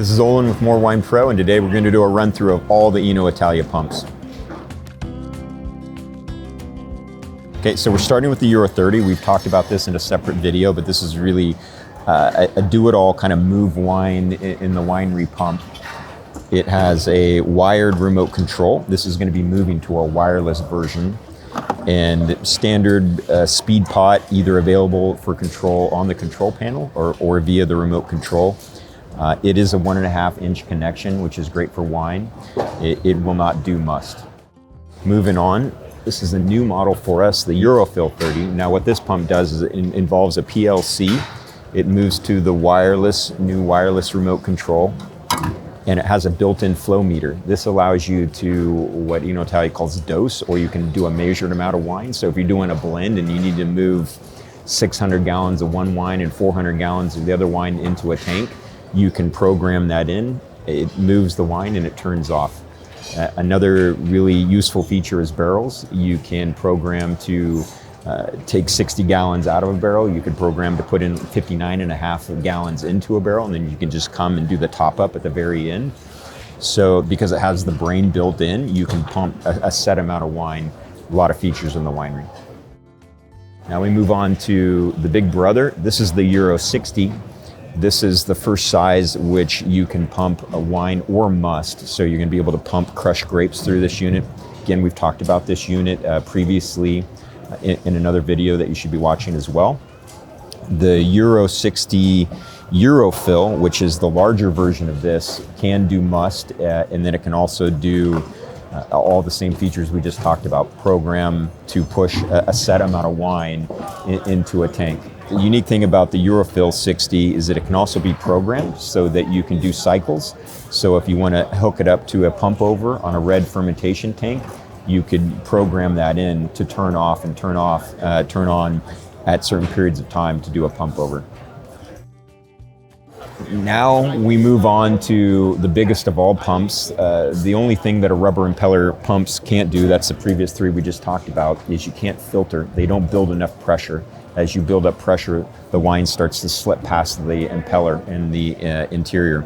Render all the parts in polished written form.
This is Olin with MoreWine Pro, and today we're going to do a run through of all the Enoitalia pumps. Okay, so we're starting with the Euro 30. We've talked about this in a separate video, but this is really a do-it-all kind of move wine in the winery pump. It has a wired remote control. This is going to be moving to a wireless version, and standard speed pot, either available for control on the control panel or via the remote control. It is a 1.5-inch connection, which is great for wine. It will not do must. Moving on, this is a new model for us, the Eurofill 30. Now what this pump does is it involves a PLC. It moves to the new wireless remote control, and it has a built-in flow meter. This allows you to, what Enoitalia calls dose, or you can do a measured amount of wine. So if you're doing a blend and you need to move 600 gallons of one wine and 400 gallons of the other wine into a tank, you can program that in. It moves the wine and it turns off. Another really useful feature is barrels. You can program to take 60 gallons out of a barrel. You could program to put in 59.5 gallons into a barrel, and then you can just come and do the top up at the very end. So because it has the brain built in, you can pump a set amount of wine. A lot of features in the winery. Now we move on to the big brother. This is the Euro 60. This is the first size which you can pump a wine or must. So you're going to be able to pump crushed grapes through this unit. Again, we've talked about this unit previously in another video that you should be watching as well. The Euro 60 Eurofill, which is the larger version of this, can do must, and then it can also do all the same features we just talked about. Program to push a set amount of wine into a tank. The unique thing about the Eurofill 60 is that it can also be programmed so that you can do cycles. So if you want to hook it up to a pump over on a red fermentation tank, you could program that in to turn off and turn on at certain periods of time to do a pump over. Now we move on to the biggest of all pumps. The only thing that a rubber impeller pumps can't do, that's the previous three we just talked about, is you can't filter. They don't build enough pressure. As you build up pressure, the wine starts to slip past the impeller in the interior.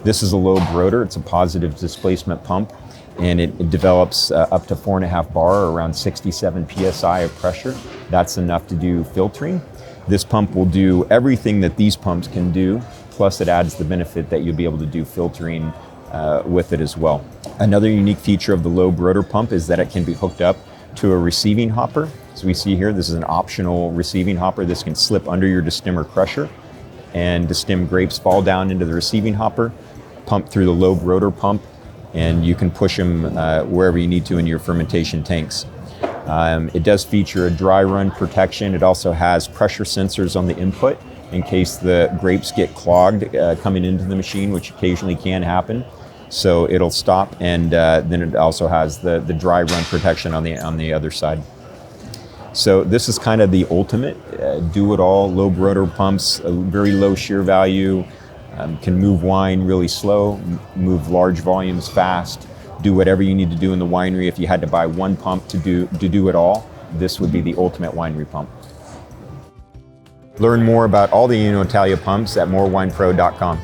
This is a Lob Rotor. It's a positive displacement pump, and it develops up to 4.5 bar, or around 67 psi of pressure. That's enough to do filtering. This pump will do everything that these pumps can do, plus it adds the benefit that you'll be able to do filtering with it as well. Another unique feature of the Lob Rotor pump is that it can be hooked up to a receiving hopper. So we see here, this is an optional receiving hopper. This can slip under your destimmer crusher, and destim grapes fall down into the receiving hopper, pump through the Lob Rotor pump, and you can push them wherever you need to in your fermentation tanks. It does feature a dry run protection. It also has pressure sensors on the input in case the grapes get clogged coming into the machine, which occasionally can happen. So it'll stop, and then it also has the dry run protection on the other side. So this is kind of the ultimate do-it-all Lob Rotor pumps, a very low shear value, can move wine really slow, move large volumes fast, do whatever you need to do in the winery. If you had to buy one pump to do it all, this would be the ultimate winery pump. Learn more about all the Enoitalia pumps at morewinepro.com.